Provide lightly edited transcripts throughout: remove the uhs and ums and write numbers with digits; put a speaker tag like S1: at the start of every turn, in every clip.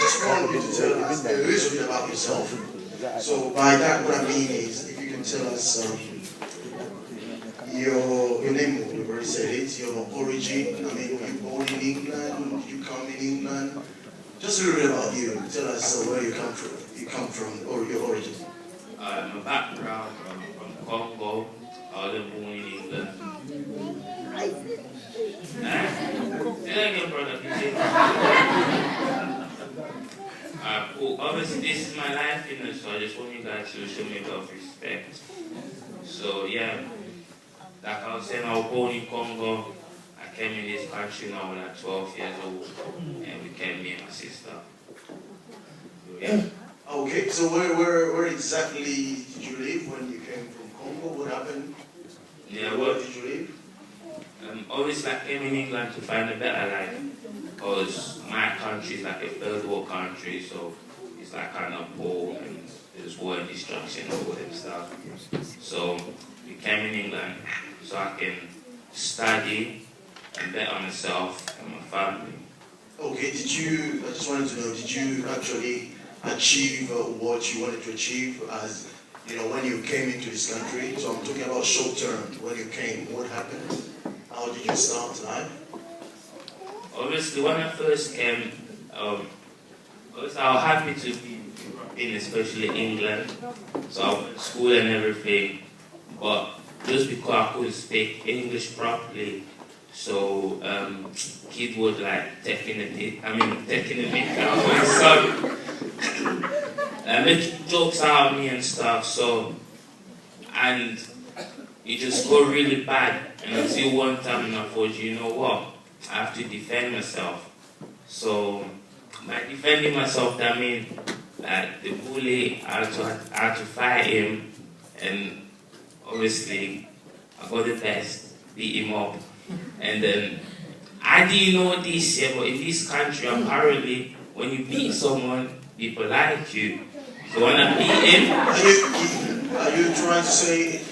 S1: just want you to tell us a little bit about yourself. So by that, what I mean is, if you can tell us your name, we already said it, your origin. I mean, were you born in England? Did you come in England? Just a little bit about you. Tell us where you come from. You come from, or your origin.
S2: My background from Congo. I was born in England. Obviously, this is my life, you know, so I just want you guys to show me a bit of respect. So, yeah, like I was saying, I was born in Congo. I came in this country now when I was 12 years old, and we came, me and my sister. So, yeah.
S1: Okay, so where exactly did you live when you came from Congo? What happened?
S2: Yeah,
S1: where did you live?
S2: Obviously, I came in England to find a better life, because my country is like a third world country, so it's like kind of poor and there's war and destruction and all that stuff. So we came in England so I can study and better myself and my family.
S1: Okay, I just wanted to know, did you actually achieve what you wanted to achieve as, you know, when you came into this country? So I'm talking about short term, when you came, what happened? How did you start life?
S2: Obviously, when I first came, I was happy to be in, especially England. So I went to school and everything, but just because I couldn't speak English properly, so kids would like taking the mick out of my son, making jokes out of me and stuff. So, and it just got really bad. And until one time, I thought, you know what, I have to defend myself. So, by defending myself, that means that the bully, I had to fight him, and obviously, I got the best, beat him up. And then, I didn't know this yet, but in this country, apparently, when you beat someone, people like you. So when I beat him...
S1: Are you trying to say,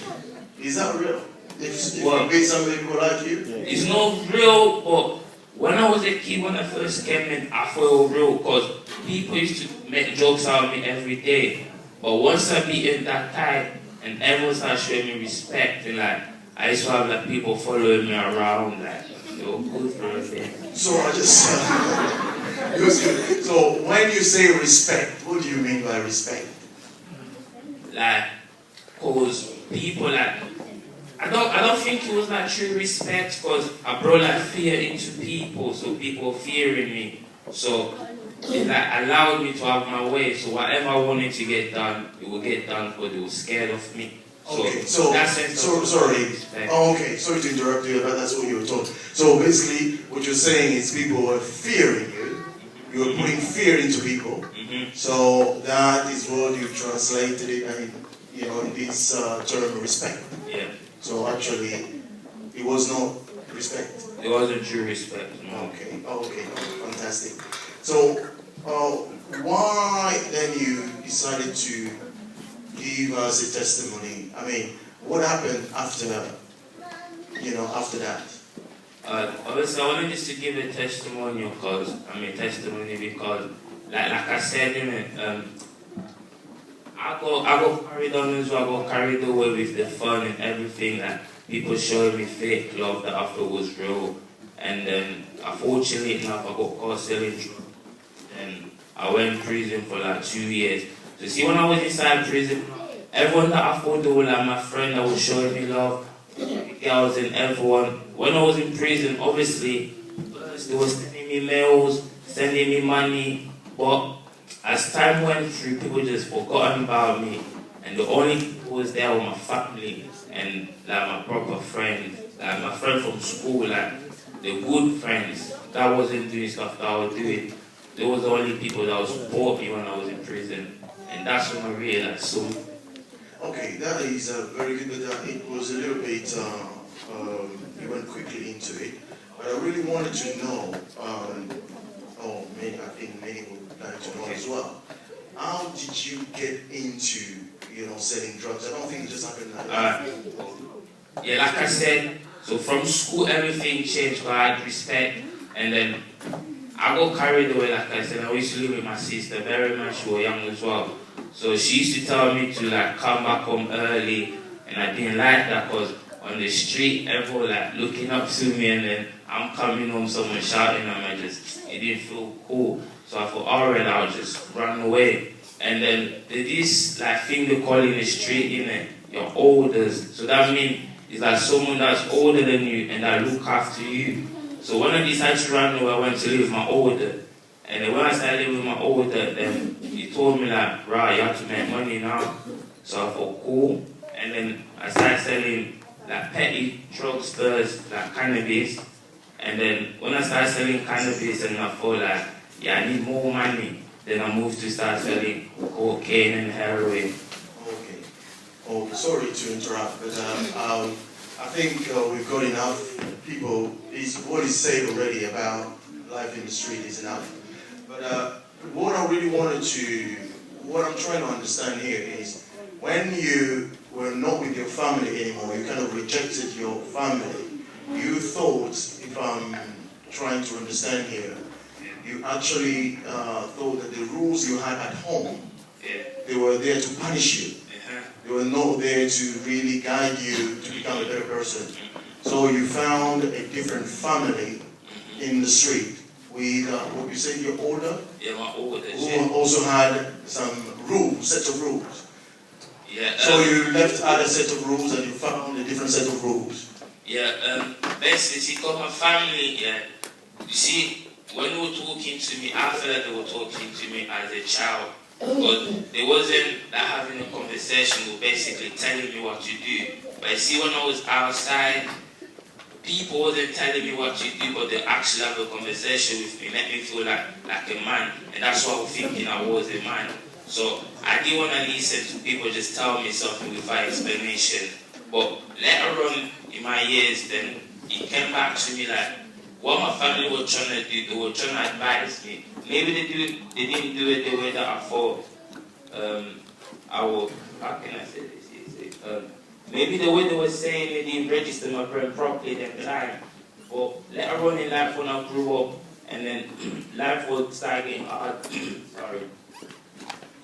S1: is that real? If you beat somebody, people like you?
S2: It's not real, but when I was a kid, when I first came in, I thought it was real, because people used to make jokes out of me every day. But once I beat him that time, and everyone started showing me respect, and like, I used to have like people following me around, like, they were good for everything.
S1: So I just, so when you say respect, what do you mean by respect?
S2: Like, cause people like, I don't think it was like true respect, because I brought like fear into people, so people fearing me. So it like allowed me to have my way, so whatever I wanted to get done, it would get done, because they were scared of me.
S1: Okay, so sorry.
S2: Respect.
S1: Oh, okay, sorry to interrupt you, but that's what you were told. So basically, what you're saying is people were fearing you. You were putting fear into people. So that is what you translated it, and you know, in this term, respect.
S2: Yeah.
S1: So actually, it was not respect.
S2: It wasn't true respect. No.
S1: Okay. Okay. Fantastic. So, why then you decided to give us a testimony? I mean, what happened after, after that?
S2: Obviously, I wanted just to give a testimony because, like I said, I got carried on as well. I got carried away with the fun and everything. Like people showing me fake love that I thought was real, and then unfortunately enough, I got caught selling drugs, and I went in prison for like 2 years. So see, when I was inside prison, everyone that I thought they were like my friend that was showing me love, girls and everyone. When I was in prison, obviously, they were sending me mails, sending me money, but as time went through, people just forgotten about me, and the only people who was there were my family and like my proper friends, like my friend from school, like the good friends that wasn't doing stuff that I was doing. They was the only people that would support me when I was in prison, and that's when I realized. So,
S1: okay, that is very good, but it was a little bit. You went quickly into it, but I really wanted to know. I think many would like to know as well. How did you get into, selling drugs? I don't think it just happened like that.
S2: Yeah, like I said, so from school everything changed. I had respect, and then I got carried away, like I said. I used to live with my sister, very much she was young as well. So she used to tell me to like come back home early, and I didn't like that because on the street, everyone like looking up to me, and then I'm coming home, someone shouting at me, it didn't feel cool. So I thought, alright, I'll just run away. And then there's this like thing they call in the street, innit? Your elders. So that means it's like someone that's older than you and that look after you. So when I decided to run away, I went to live with my older. And then when I started living with my older, then he told me like, right, you have to make money now. So I thought, cool. And then I started selling like petty drugs first, like cannabis. And then when I started selling cannabis, and I thought like, yeah, I need more money. Then I moved to start selling cocaine and heroin.
S1: Okay. Oh, sorry to interrupt, but I think we've got enough people. What is said already about life in the street is enough. But what I really wanted to, what I'm trying to understand here is, when you were not with your family anymore, you kind of rejected your family. You thought, if I'm trying to understand here, you actually thought that the rules you had at home, they were there to punish you. They were not there to really guide you to become a better person. So you found a different family in the street with, what you say, your older?
S2: Yeah, my older.
S1: Who also had some rules, set of rules.
S2: Yeah.
S1: So you left other set of rules and you found a different set of rules.
S2: Yeah, basically, see, because my family, yeah, you see, when they were talking to me, I felt like they were talking to me as a child. But they wasn't like having a conversation, they were basically telling me what to do. But you see, when I was outside, people wasn't telling me what to do, but they actually have a conversation with me, make me feel like a man. And that's what I was thinking, I was a man. So I didn't want to listen to people just tell me something without explanation. But later on in my years, then it came back to me like, what my family were trying to do, they were trying to advise me. Maybe they didn't do it the way that I thought how can I say this? Maybe the way they were saying they didn't register my brain properly at the time. But later on in life when I grew up, and then life would start getting hard. Sorry.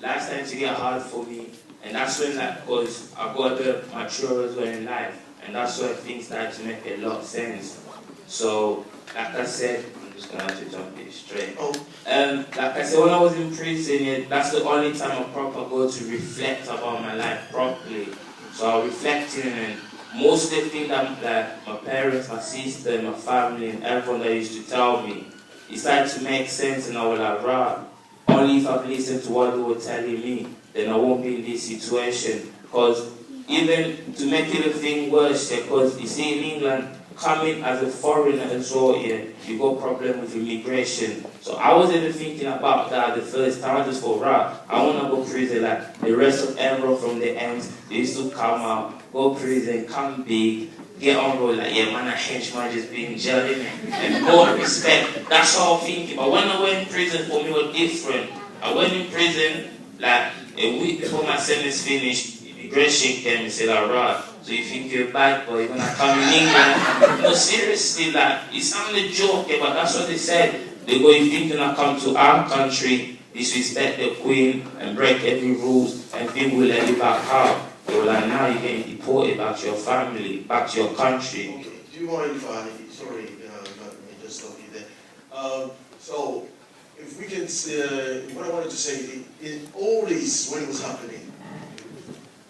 S2: Life started to get hard for me. And that's when, like, because I got a bit mature as well in life. And that's when things started to make a lot of sense. So, like I said, I'm just going to have to jump in straight. Like I said, when I was in prison, that's the only time I proper go to reflect about my life properly. So I was reflecting, and most of the things that my parents, my sister, my family, and everyone that used to tell me, it started to make sense, and I was like, right, only if I've listened to what they were telling me, then I won't be in this situation. Because even to make it a thing worse, because you see in England, coming as a foreigner as well, you got problem with immigration. So I was even thinking about that the first time. I just thought, right, I want to go prison like the rest of everyone from the ends. They used to come out, go prison, come big, get on road like, yeah, man, a henchman just being jailed in and more respect. That's how I'm thinking. But when I went in prison, for me, it was different. I went in prison like a week before my sentence finished. Immigration came and said, alright, so you think you're a bad boy, you're gonna come in England? No, seriously, like, it sounded a joke, but that's what they said. They go, you think you're gonna come to our country, disrespect the Queen, and break every rules, and think we'll let you back out. They were like, now you're getting deported back to your family, back to your country.
S1: Okay. Do you mind if I, sorry, let me just stop you there. So, if we can, what I wanted to say, in all this, when it was happening,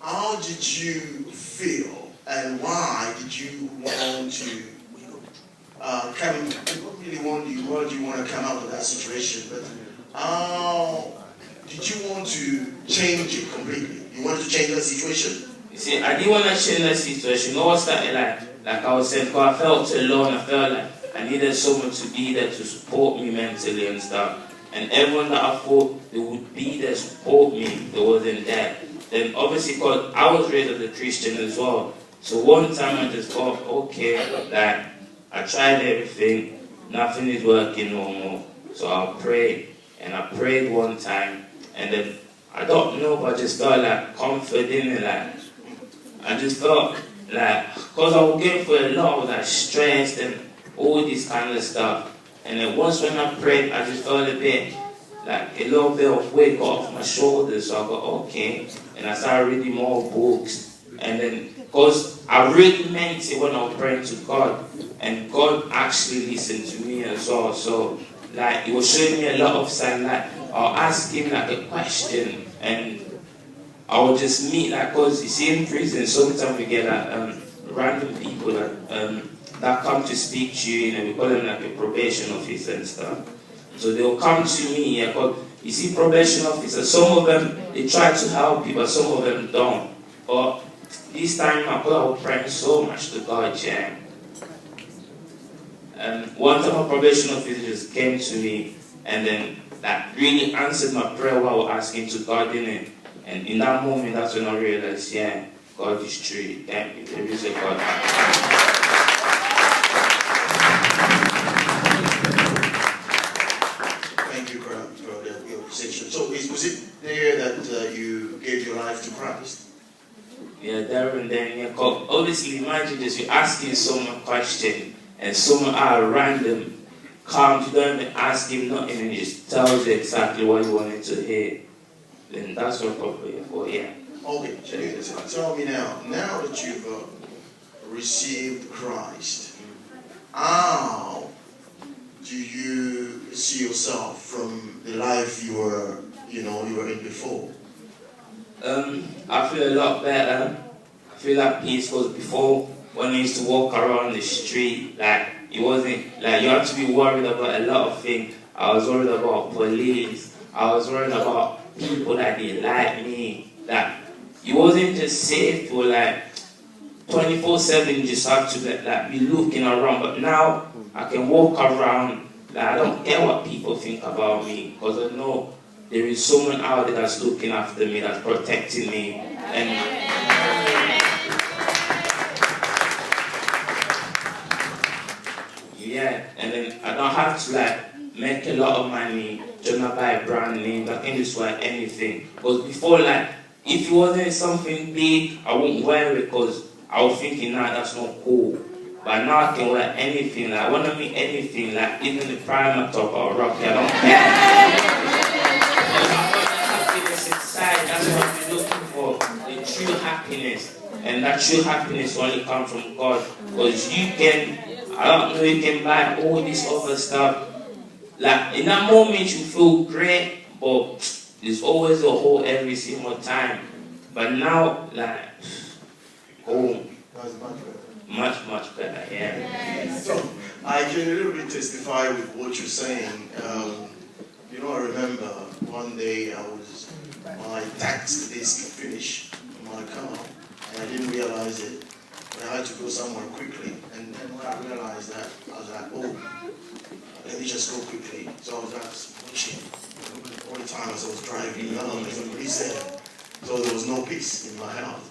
S1: how did you feel, and why did you want to come? Not really want you. Why do you want to come out of that situation? But how did you want to change it completely? You wanted to change that situation.
S2: You see, I didn't want to change that situation. You know what started like I was saying, because I felt alone. I felt like I needed someone to be there to support me mentally and stuff. And everyone that I thought they would be there to support me, they wasn't there. Then obviously, because I was raised as a Christian as well. So one time I just thought, okay, like, I tried everything, nothing is working no more. So I'll pray. And I prayed one time, and then, I don't know, but I just felt like comfort in it, like, I just felt like, because I was going through a lot of like stress and all this kind of stuff. And then once when I prayed, I just felt a bit, like a little bit of weight got off my shoulders. So I got okay. And I started reading more books. And then, because I really meant it when I was praying to God. And God actually listened to me as well. So, like, He was showing me a lot of signs. Like, I'll ask Him, like, a question. And I would just meet, like, because you see in prison, sometimes we get, like, random people that come to speak to you, and we call them, like, a probation officer and stuff. So they'll come to me, yeah, because you see probation officers, some of them, they try to help you, but some of them don't. But this time, I was praying so much to God, yeah. One time a probation officer just came to me, and then that really answered my prayer while I was asking to God, innit? And in that moment, that's when I realized, yeah, God is true. There is a God.
S1: Thank you for your conversation. So was it there that you gave your life to Christ?
S2: Yeah, there and then. Yeah, obviously, imagine this: you're asking someone a question, and someone out random comes, you don't even ask him nothing, and he just tells you exactly what you wanted to hear. Then that's what I'm praying for. Yeah.
S1: Okay, so tell me now that you've received Christ, how do you see yourself from the life you were in before?
S2: I feel a lot better. I feel at peace, because before, when I used to walk around the street, like, it wasn't, like, you had to be worried about a lot of things. I was worried about police. I was worried about people that didn't like me. Like, it wasn't just safe for, like, 24/7, you just have to, be looking around. But now, I can walk around, like, I don't care what people think about me, because I know there is someone out there that's looking after me, that's protecting me. And yeah, and then I don't have to, like, make a lot of money just not buy a brand name. I can just wear anything. Because before, like, if it wasn't something big, I wouldn't wear it, because I was thinking, nah, that's not cool. But now I can wear anything. Like, when I mean anything, like, even the Primer top or Rocky, I don't care. That's what we're looking for, the true happiness. And that true happiness only comes from God. Because you can, I don't know, you can buy all this other stuff. Like, in that moment you feel great, but there's always a hole every single time. But now, like, oh, much better, yeah.
S1: So, I can a little bit testify with what you're saying. I remember one day my tax disc finished in my car, and I didn't realize it. But I had to go somewhere quickly, and when I realized that, I was like, oh, let me just go quickly. So I was watching all the time as I was driving along, as the police said. So there was no peace in my house.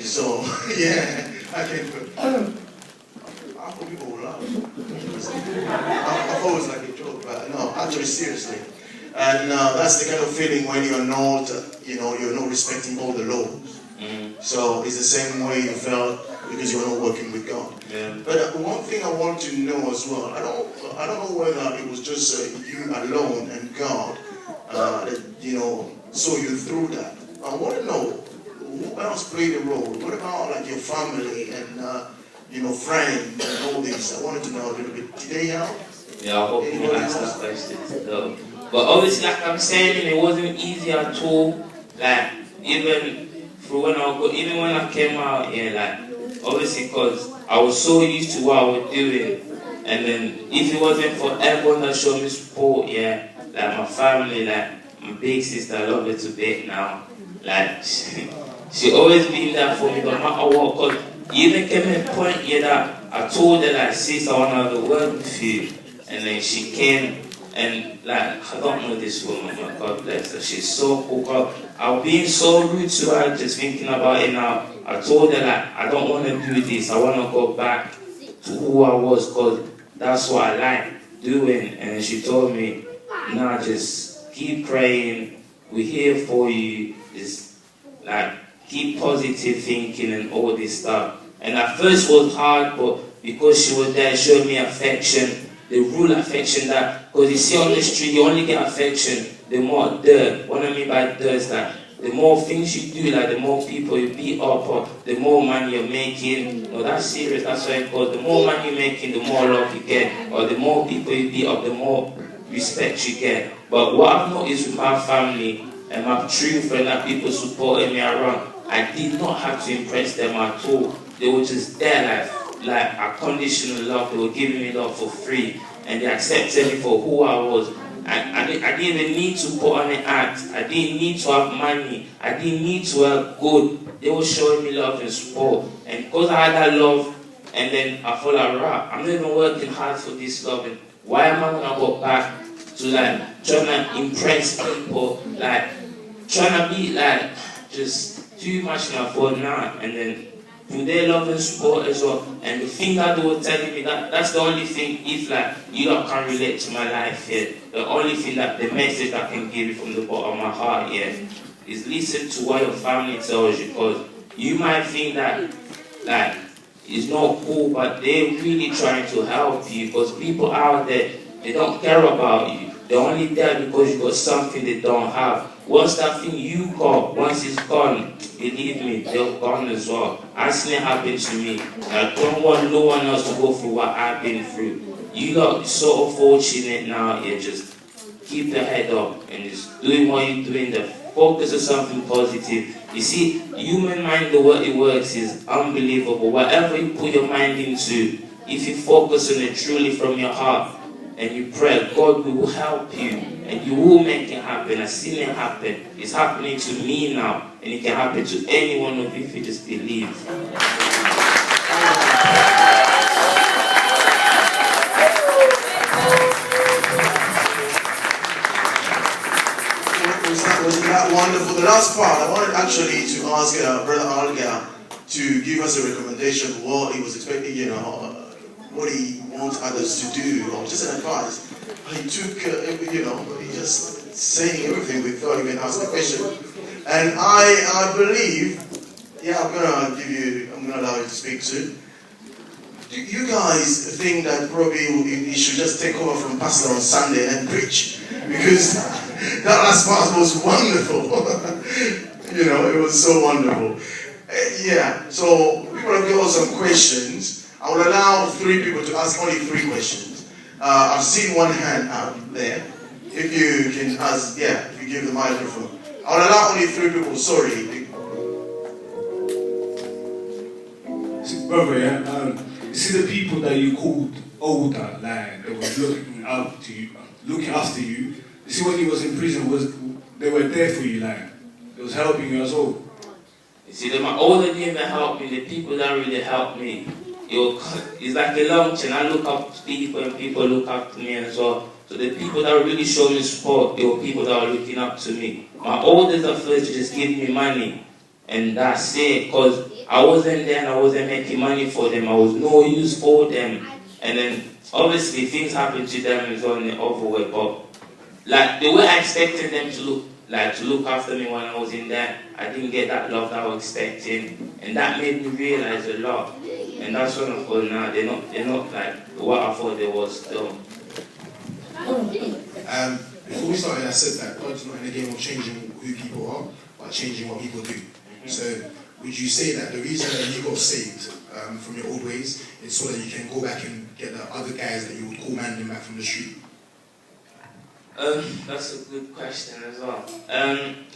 S1: So, yeah, I can. I thought people would laugh. I thought it was like a joke, but no, actually, seriously. And that's the kind of feeling when you're not, you're not respecting all the laws. So it's the same way you felt because you're not working with God.
S2: Yeah.
S1: But one thing I want to know as well, I don't know whether it was just you alone and God that saw you through that. I want to know who else played a role. What about like your family and friends and all this? I wanted to know a little bit. Did they help?
S2: Yeah, I hope you ask that question though. But obviously, like I'm saying, it wasn't easy at all. Like, even when I came out here, like, obviously, because I was so used to what I was doing, and then if it wasn't for everyone that showed me support, yeah, like my family, like my big sister, I love her to bit now. Like, she always been there for me, no matter what. Because even came to a point here that I told her, like, sis, I want to have a word with you, and then she came. And like, I don't know this woman, but God bless her. She's so cool. God, I've been so rude to her just thinking about it now. I told her, like, I don't want to do this. I want to go back to who I was, because that's what I like doing. And she told me, nah, just keep praying. We're here for you. Just like, keep positive thinking and all this stuff. And at first it was hard, but because she was there, showed me affection. the real affection that, because you see on the street, you only get affection the more dirt. What I mean by dirt is that the more things you do, like the more people you beat up, or the more money you're making. No, that's serious, that's why it goes. The more money you're making, the more love you get, or the more people you beat up, the more respect you get. But what I've noticed with my family and my true friend that people supporting me around, I did not have to impress them at all. They were just there like unconditional love. They were giving me love for free, and they accepted me for who I was. I didn't even need to put on an act. I didn't need to have money. I didn't need to have good. They were showing me love and support. And because I had that love, and then I felt like, right, I'm not even working hard for this love. And why am I gonna go back to like trying to impress people, like trying to be like just too much in for now? And then through their love and support as well. And the thing that they were telling me, that's the only thing, if like you don't can relate to my life here, the only thing that the message I can give you from the bottom of my heart here is listen to what your family tells you, because you might think that like it's not cool, but they're really trying to help you, because people out there, they don't care about you. They're only there because you got something they don't have. Once that thing you got, once it's gone, believe me, they're gone as well. I've seen it happen to me. I don't want no one else to go through what I've been through. You got so fortunate now, you just keep your head up and just doing what you're doing, the focus on something positive. You see, human mind, the way it works is unbelievable. Whatever you put your mind into, if you focus on it truly from your heart, and you pray, God will help you, and you will make it happen. I've seen it happen. It's happening to me now, and it can happen to any one of you if you just believe.
S1: Was that wonderful? The last part, I wanted actually to ask Brother Alga to give us a recommendation of what he was expecting, what he wants others to do, or just an advice. He took, he just saying everything without even asking a question. And I believe, I'm gonna allow you to speak soon. Do you guys think that probably he should just take over from Pastor on Sunday and preach? Because that last part was wonderful. It was so wonderful. So people have got some questions. I will allow 3 people to ask only 3 questions. I've seen one hand out there. If you can ask, if you give the microphone. I'll allow only 3 people, sorry.
S3: Brother, you see the people that you called older, like they were looking up to you, looking after you. You see when you was in prison, they were there for you, like they was helping you as well.
S2: You see, my older didn't even help me. The people that really helped me, it's like a long chain. I look up to people and people look up to me as well. So the people that really show me support, they were people that are looking up to me. My oldest at first just give me money, and that's it, because I wasn't there and I wasn't making money for them. I was no use for them. And then obviously things happened to them is on the other way, but like the way I expected them to look after me when I was in there, I didn't get that love that I was expecting, and that made me realize a lot. And that's when I thought, now they're not like what I thought they was still.
S4: Before we started, I said that God's not in the game of changing who people are, but changing what people do. So would you say that the reason that you got saved from your old ways is so that you can go back and get the other guys that you would call man back from the street?
S2: That's a good question as well.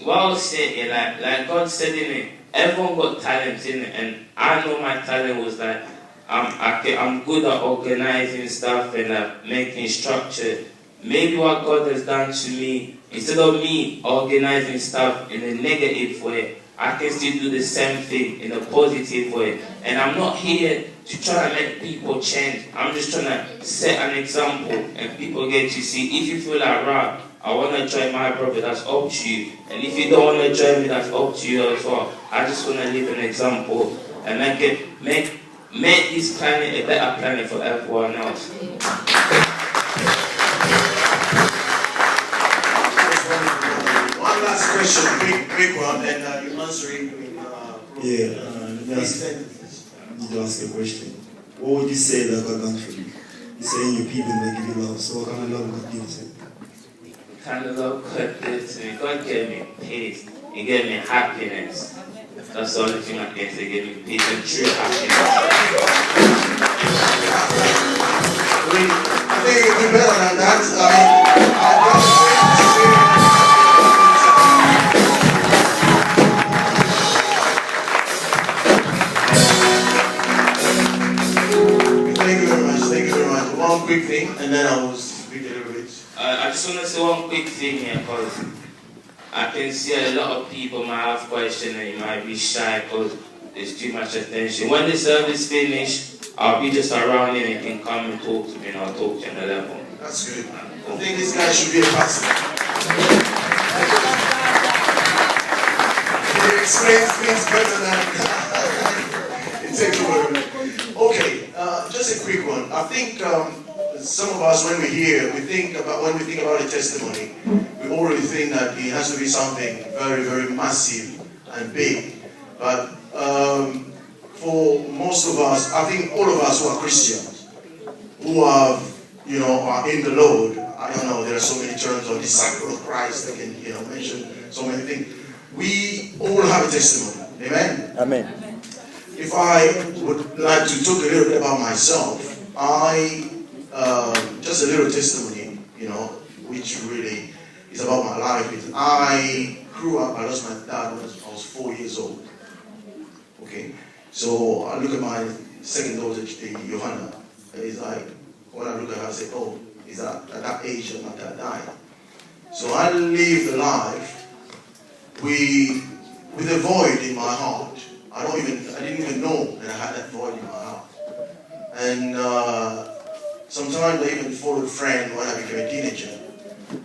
S2: What I would say, like God said in it, everyone got talent in it, and I know my talent was that I'm good at organizing stuff and making structure. Maybe what God has done to me, instead of me organizing stuff in a negative way, I can still do the same thing in a positive way. And I'm not here to try to make people change. I'm just trying to set an example and people get to see. If you feel like, right, I want to join my brother, that's up to you. And if you don't want to join me, that's up to you as well. I just want to leave an example and make this planet a better planet for everyone else.
S1: One last question, quick one, and you answer it with
S5: need to ask a question. What would you say that God done for you? You say your people they give you love. So what kind of love God gives you?
S2: The kind of love God gives me. God gave me peace. He gave me happiness. That's the only thing I can say. He gave me peace and true happiness.
S1: I think it would be better than that. Thank you very much. Thank you very much. One quick thing, and then I will speak a little bit.
S2: I just want to say one quick thing here, because I can see a lot of people might have questions and you might be shy because there's too much attention. When the service finished, I'll be just around here and you can come and talk to me and I'll talk to you on the level.
S1: That's good. I think this guy should be a pastor. He explains things better than it takes over. Okay, just a quick one. I think some of us, when we think about the testimony, we already think that it has to be something very, very massive and big. But for most of us, I think all of us who are Christians, who are in the Lord, I don't know, there are so many terms of disciple of Christ that can, mention so many things. We all have a testimony. Amen?
S6: Amen.
S1: If I would like to talk a little bit about myself, just a little testimony, which really is about my life. I grew up, I lost my dad when I was 4 years old. Okay, so I look at my second daughter, Johanna. It's like, when I look at her, I say, oh, is at that age that my dad died. So I lived a life with a void in my heart. I didn't even know that I had that void in my heart. And sometimes I even followed a friend when I became a teenager.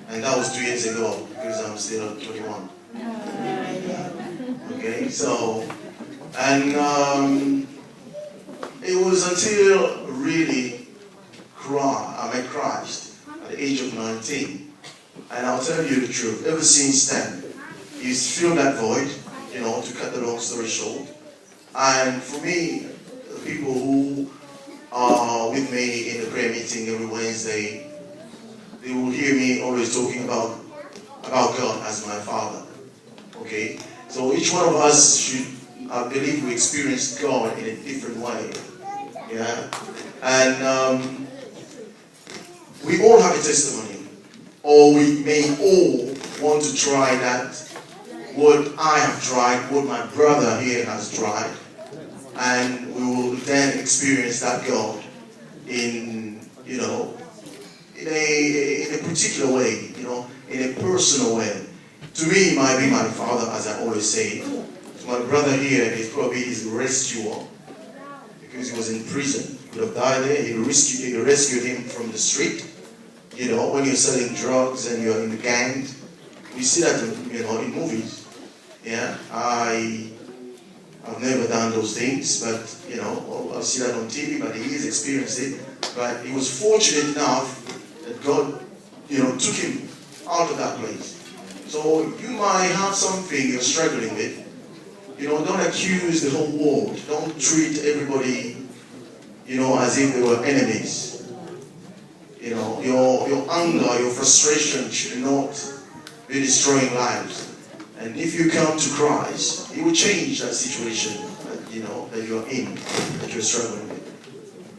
S1: And that was 2 years ago, because I'm still 21. Okay, so, and it was until really I met Christ at the age of 19. And I'll tell you the truth, ever since then, he's filled that void, to cut the long story short. And for me, the people who are with me in the prayer meeting every Wednesday, they will hear me always talking about God as my Father. Okay? So each one of us should, I believe, we experience God in a different way. Yeah? And we all have a testimony. Or we may all want to try that, what I have tried, what my brother here has tried. And we will then experience that God in a particular way, in a personal way. To me, he might be my father, as I always say. To my brother here, is probably his rescuer, because he was in prison. He could have died there. He rescued him from the street. When you're selling drugs and you're in the gang, we see that in movies. Yeah, I've never done those things, but I see that on TV, but he has experienced it. But he was fortunate enough that God, took him out of that place. So you might have something you're struggling with. Don't accuse the whole world. Don't treat everybody, as if they were enemies. Your anger, your frustration should not be destroying lives. And if you come to Christ, He will change that situation that you're in, that you're struggling with.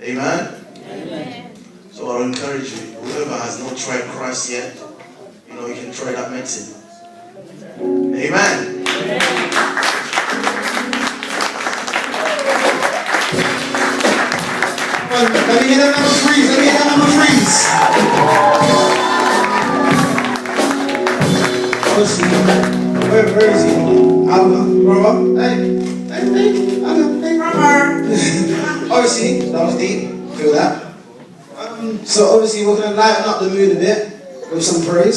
S1: Amen? Amen. So I'll encourage you, whoever has not tried Christ yet, you can try that medicine. Amen.
S5: Let me get that number freeze. Let me get that number freeze. Where is he? Brother. Hey, brother. Obviously, that was deep. Feel that. So obviously we're going to lighten up the mood a bit with some praise.